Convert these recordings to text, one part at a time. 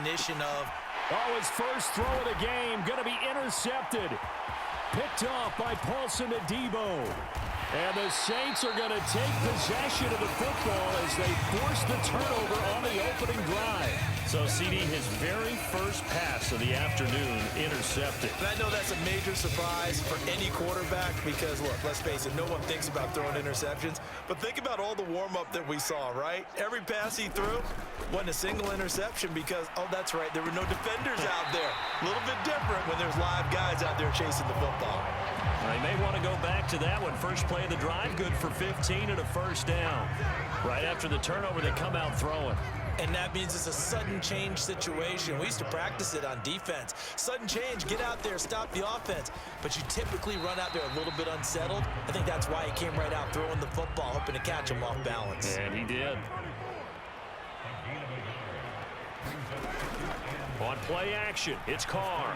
definition of... Oh, his first throw of the game going to be intercepted. Picked off by Paulson Adebo. And the Saints are going to take possession of the football as they force the turnover on the opening drive. So, CD, his very first pass of the afternoon intercepted. And I know that's a major surprise for any quarterback because, look, let's face it, no one thinks about throwing interceptions. But think about all the warm-up that we saw, right? Every pass he threw wasn't a single interception because, oh, that's right, there were no defenders out there. A little bit different when there's live guys out there chasing the football. They may want to go back to that one. First play of the drive, good for 15 and a first down. Right after the turnover, they come out throwing. And that means it's a sudden change situation. We used to practice it on defense. Sudden change, get out there, stop the offense. But you typically run out there a little bit unsettled. I think that's why he came right out throwing the football, hoping to catch him off balance. And he did. On play action, it's Carr.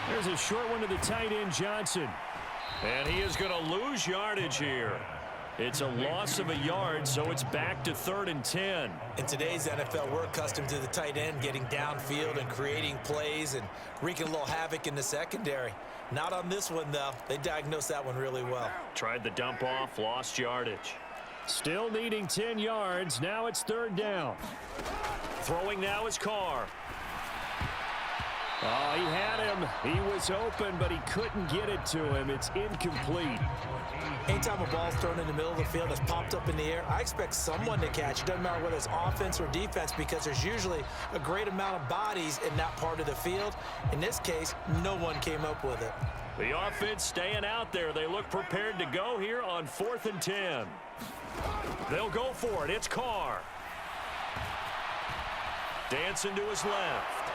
There's a short one to the tight end, Johnson. And he is going to lose yardage here. It's a loss of a yard, so it's back to 3rd and 10. In today's NFL, we're accustomed to the tight end getting downfield and creating plays and wreaking a little havoc in the secondary. Not on this one, though. They diagnosed that one really well. Tried the dump off, lost yardage. Still needing 10 yards. Now it's 3rd down. Throwing now is Carr. Oh, he had him. He was open, but he couldn't get it to him. It's incomplete. Anytime a ball's thrown in the middle of the field that's popped up in the air, I expect someone to catch. It doesn't matter whether it's offense or defense because there's usually a great amount of bodies in that part of the field. In this case, no one came up with it. The offense staying out there. They look prepared to go here on 4th and 10. They'll go for it. It's Carr. Dancing to his left.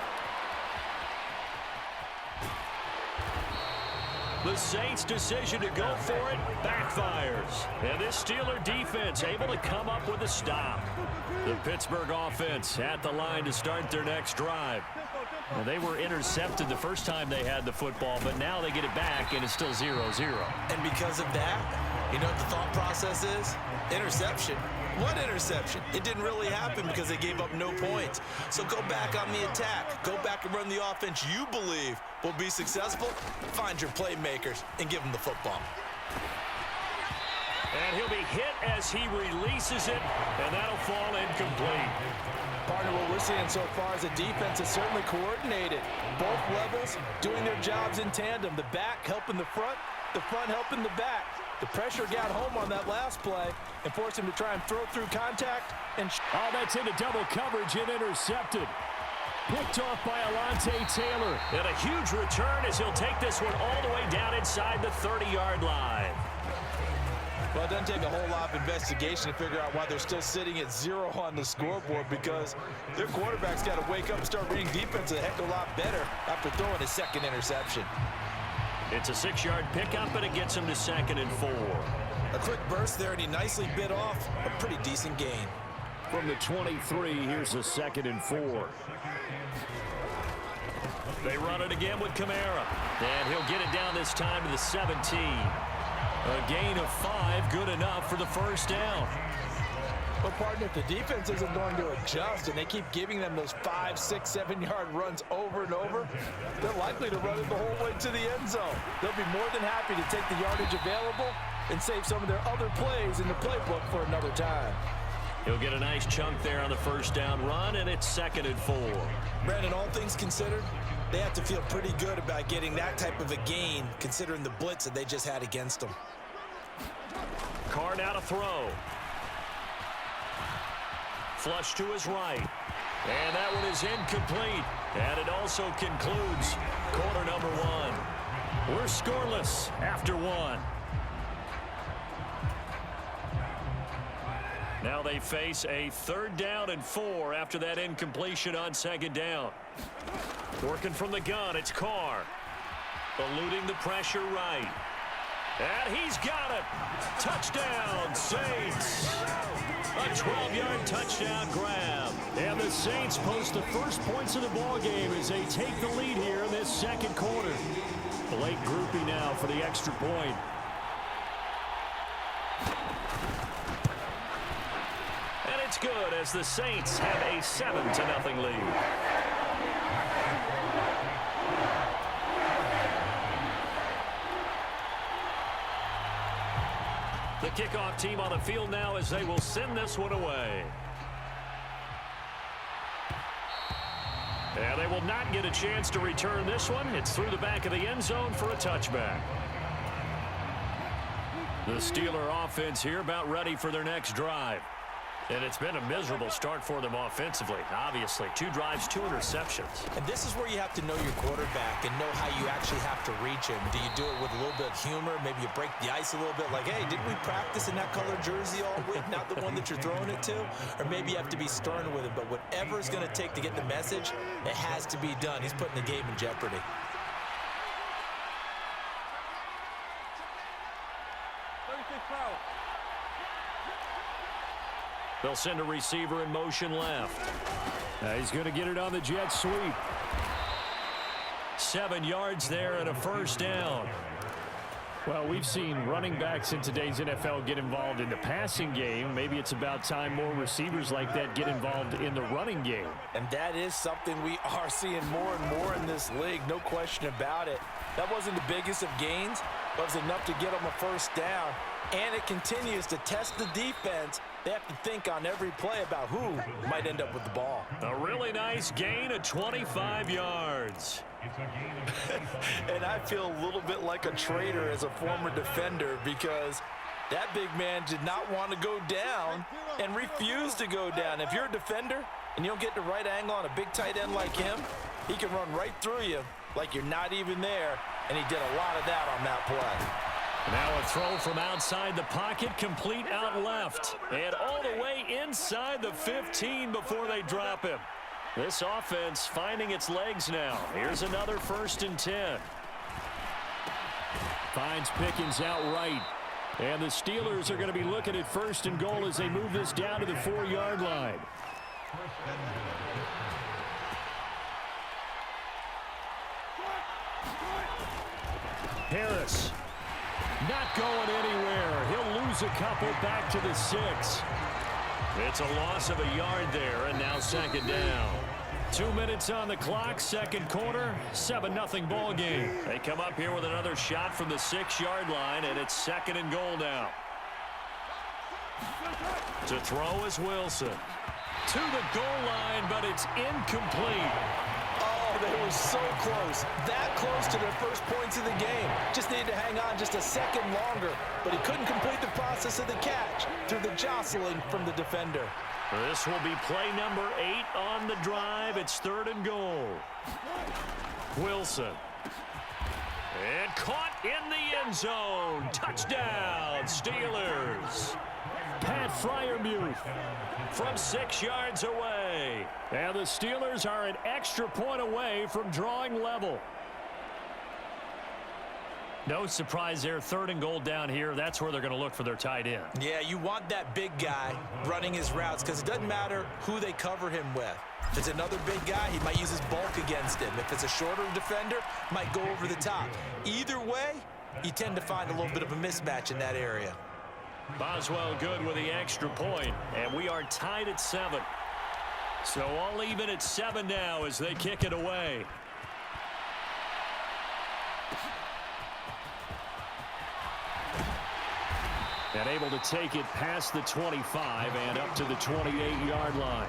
The Saints' decision to go for it backfires. And this Steeler defense able to come up with a stop. The Pittsburgh offense at the line to start their next drive. Well, they were intercepted the first time they had the football, but now they get it back, and it's still 0-0. And because of that, you know what the thought process is? Interception. What interception? It didn't really happen because they gave up no points. So go back on the attack. Go back and run the offense you believe will be successful. Find your playmakers and give them the football. And he'll be hit as he releases it, and that'll fall incomplete. Partner, what we're seeing so far is the defense is certainly coordinated. Both levels doing their jobs in tandem. The back helping the front helping the back. The pressure got home on that last play and forced him to try and throw through contact. And oh, that's into double coverage and intercepted. Picked off by Alontae Taylor. And a huge return as he'll take this one all the way down inside the 30-yard line. Well, it doesn't take a whole lot of investigation to figure out why they're still sitting at 0 on the scoreboard because their quarterback's got to wake up and start reading defense a heck of a lot better after throwing his second interception. It's a 6-yard pickup, and it gets him to 2nd and 4. A quick burst there, and he nicely bit off a pretty decent gain. From the 23, here's a 2nd and 4. They run it again with Kamara, and he'll get it down this time to the 17. A gain of 5, good enough for the first down. But, partner, if the defense isn't going to adjust and they keep giving them those 5, 6, 7-yard runs over and over, they're likely to run it the whole way to the end zone. They'll be more than happy to take the yardage available and save some of their other plays in the playbook for another time. He'll get a nice chunk there on the first down run, and it's 2nd and 4. Brandon, all things considered, they have to feel pretty good about getting that type of a gain considering the blitz that they just had against them. Carr now to throw. Flush to his right. And that one is incomplete. And it also concludes quarter number 1. We're scoreless after 1. Now they face a 3rd down and 4 after that incompletion on 2nd down. Working from the gun, it's Carr. Eluding the pressure right. And he's got it. Touchdown, Saints. A 12-yard touchdown grab. And the Saints post the first points of the ballgame as they take the lead here in this 2nd quarter. Blake Groupie now for the extra point. And it's good as the Saints have a 7-0 lead. kickoff team on the field now as they will send this one away. And they will not get a chance to return this one. It's through the back of the end zone for a touchback. The Steeler offense here about ready for their next drive. And it's been a miserable start for them offensively. Obviously, 2 drives, 2 interceptions. And this is where you have to know your quarterback and know how you actually have to reach him. Do you do it with a little bit of humor? Maybe you break the ice a little bit like, hey, didn't we practice in that color jersey all week, not the one that you're throwing it to? Or maybe you have to be stern with him. But whatever it's going to take to get the message, it has to be done. He's putting the game in jeopardy. They'll send a receiver in motion left. He's going to get it on the jet sweep. 7 yards there and a first down. Well, we've seen running backs in today's NFL get involved in the passing game. Maybe it's about time more receivers like that get involved in the running game. And that is something we are seeing more and more in this league, no question about it. That wasn't the biggest of gains, but it was enough to get them a first down. And it continues to test the defense. They have to think on every play about who might end up with the ball. A really nice gain of 25 yards. And I feel a little bit like a traitor as a former defender because that big man did not want to go down and refused to go down. If you're a defender and you don't get the right angle on a big tight end like him, he can run right through you like you're not even there, and he did a lot of that on that play. Now a throw from outside the pocket, complete out left. And all the way inside the 15 before they drop him. This offense finding its legs now. Here's another 1st and 10. Finds Pickens out right. And the Steelers are going to be looking at 1st and goal as they move this down to the 4-yard line. Harris. Not going anywhere. He'll lose a couple back to the 6. It's a loss of a yard there, and now 2nd down. 2 minutes on the clock, 2nd quarter, 7-0 ball game. They come up here with another shot from the 6-yard line, and it's 2nd and goal now. To throw is Wilson. To the goal line, but it's incomplete. They were so close, that close to their first points of the game. Just needed to hang on just a second longer, but he couldn't complete the process of the catch through the jostling from the defender. This will be play number 8 on the drive. It's 3rd and goal. Wilson. And caught in the end zone. Touchdown, Steelers. Pat Freiermuth from 6 yards away. And the Steelers are an extra point away from drawing level. No surprise there. 3rd and goal down here. That's where they're going to look for their tight end. Yeah, you want that big guy running his routes because it doesn't matter who they cover him with. If it's another big guy, he might use his bulk against him. If it's a shorter defender, might go over the top. Either way, you tend to find a little bit of a mismatch in that area. Boswell good with the extra point, and we are tied at 7. So all even at 7 now as they kick it away. And able to take it past the 25 and up to the 28-yard line.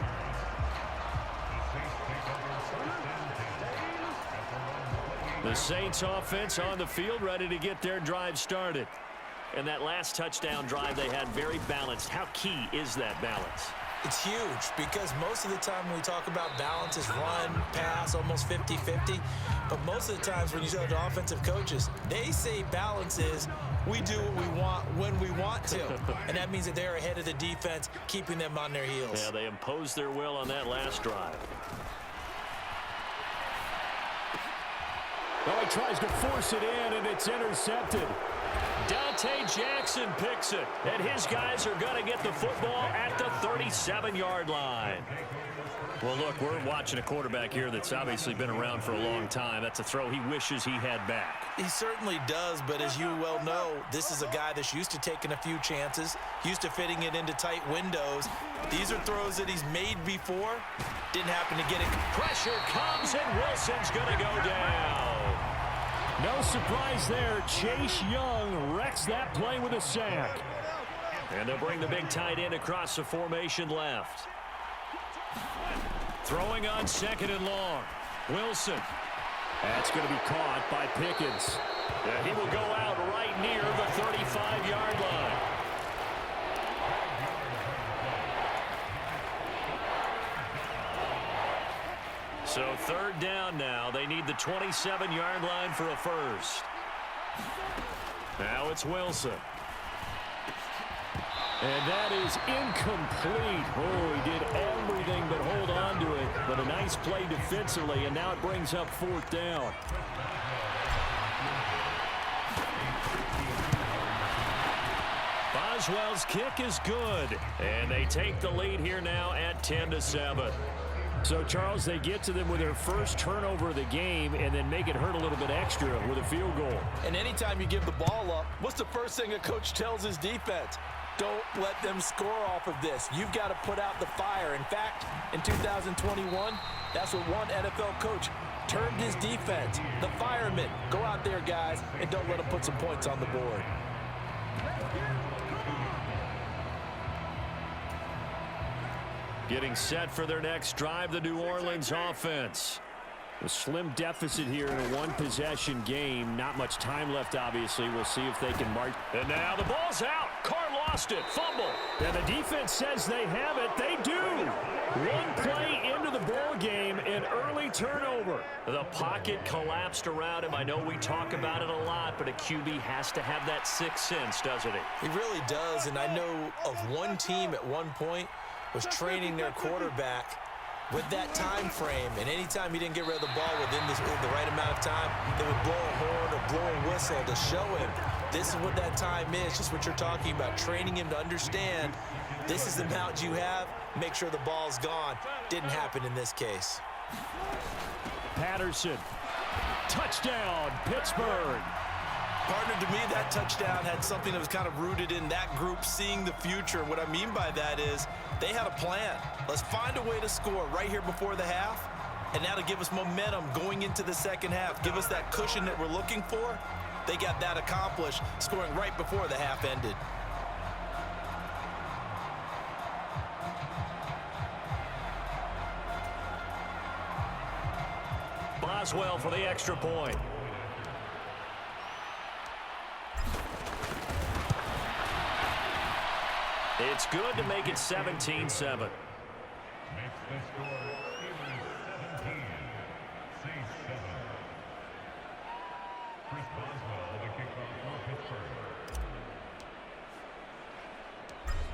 The Saints offense on the field ready to get their drive started. And that last touchdown drive they had very balanced. How key is that balance? It's huge because most of the time when we talk about balance is run, pass, almost 50-50. But most of the times when you talk to offensive coaches, they say balance is we do what we want when we want to. And that means that they're ahead of the defense, keeping them on their heels. Yeah, they imposed their will on that last drive. Well, he tries to force it in, and it's intercepted. Dante Jackson picks it, and his guys are going to get the football at the 37-yard line. Well, look, we're watching a quarterback here that's obviously been around for a long time. That's a throw he wishes he had back. He certainly does, but as you well know, this is a guy that's used to taking a few chances, used to fitting it into tight windows. These are throws that he's made before. Didn't happen to get it. Pressure comes, and Wilson's going to go down. No surprise there. Chase Young wrecks that play with a sack. And they'll bring the big tight end across the formation left. Throwing on 2nd and long. Wilson. That's going to be caught by Pickens. And he will go out right near the 35-yard line. So 3rd down now. They need the 27-yard line for a first. Now it's Wilson. And that is incomplete. Oh, he did everything but hold on to it. But a nice play defensively, and now it brings up 4th down. Boswell's kick is good. And they take the lead here now at 10-7. So, Charles, they get to them with their first turnover of the game and then make it hurt a little bit extra with a field goal. And anytime you give the ball up, what's the first thing a coach tells his defense? Don't let them score off of this. You've got to put out the fire. In fact, in 2021, that's what one NFL coach termed his defense. The firemen. Go out there, guys, and don't let them put some points on the board. Getting set for their next drive, the New Orleans offense. A slim deficit here in a one-possession game. Not much time left, obviously. We'll see if they can march. And now the ball's out. Carr lost it. Fumble. And the defense says they have it. They do. One play into the ball game, an early turnover. The pocket collapsed around him. I know we talk about it a lot, but a QB has to have that sixth sense, doesn't he? He really does, and I know of one team at one point was training their quarterback with that time frame, and anytime he didn't get rid of the ball within the right amount of time, they would blow a horn or blow a whistle to show him this is what that time is, just what you're talking about, training him to understand this is the amount you have, make sure the ball's gone. Didn't happen in this case. Patterson, touchdown, Pittsburgh. Partner, to me, that touchdown had something that was kind of rooted in that group seeing the future. What I mean by that is they had a plan. Let's find a way to score right here before the half, and that'll give us momentum going into the second half. Give us that cushion that we're looking for. They got that accomplished, scoring right before the half ended. Boswell for the extra point. It's good to make it 17-7.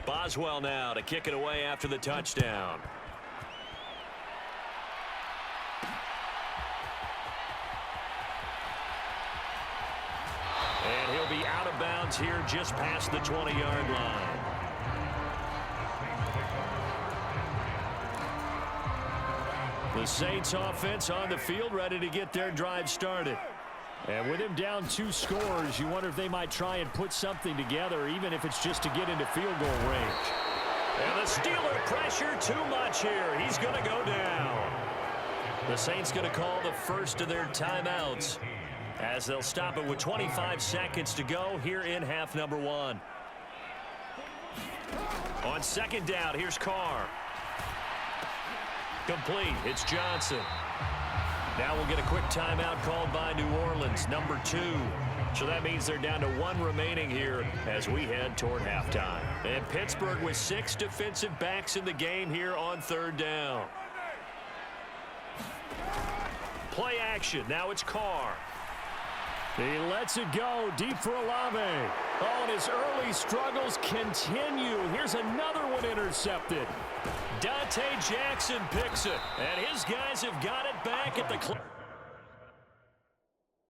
Boswell now to kick it away after the touchdown. And he'll be out of bounds here just past the 20-yard line. The Saints offense on the field ready to get their drive started. And with him down 2 scores, you wonder if they might try and put something together, even if it's just to get into field goal range. And the Steeler pressure too much here. He's going to go down. The Saints going to call the first of their timeouts as they'll stop it with 25 seconds to go here in half number 1. On 2nd down, here's Carr. Complete. It's Johnson. Now we'll get a quick timeout called by New Orleans, number 2. So that means they're down to 1 remaining here as we head toward halftime. And Pittsburgh with 6 defensive backs in the game here on 3rd down. Play action. Now it's Carr. He lets it go deep for Olave. Oh, and his early struggles continue. Here's another one intercepted. Dante Jackson picks it, and his guys have got it back at the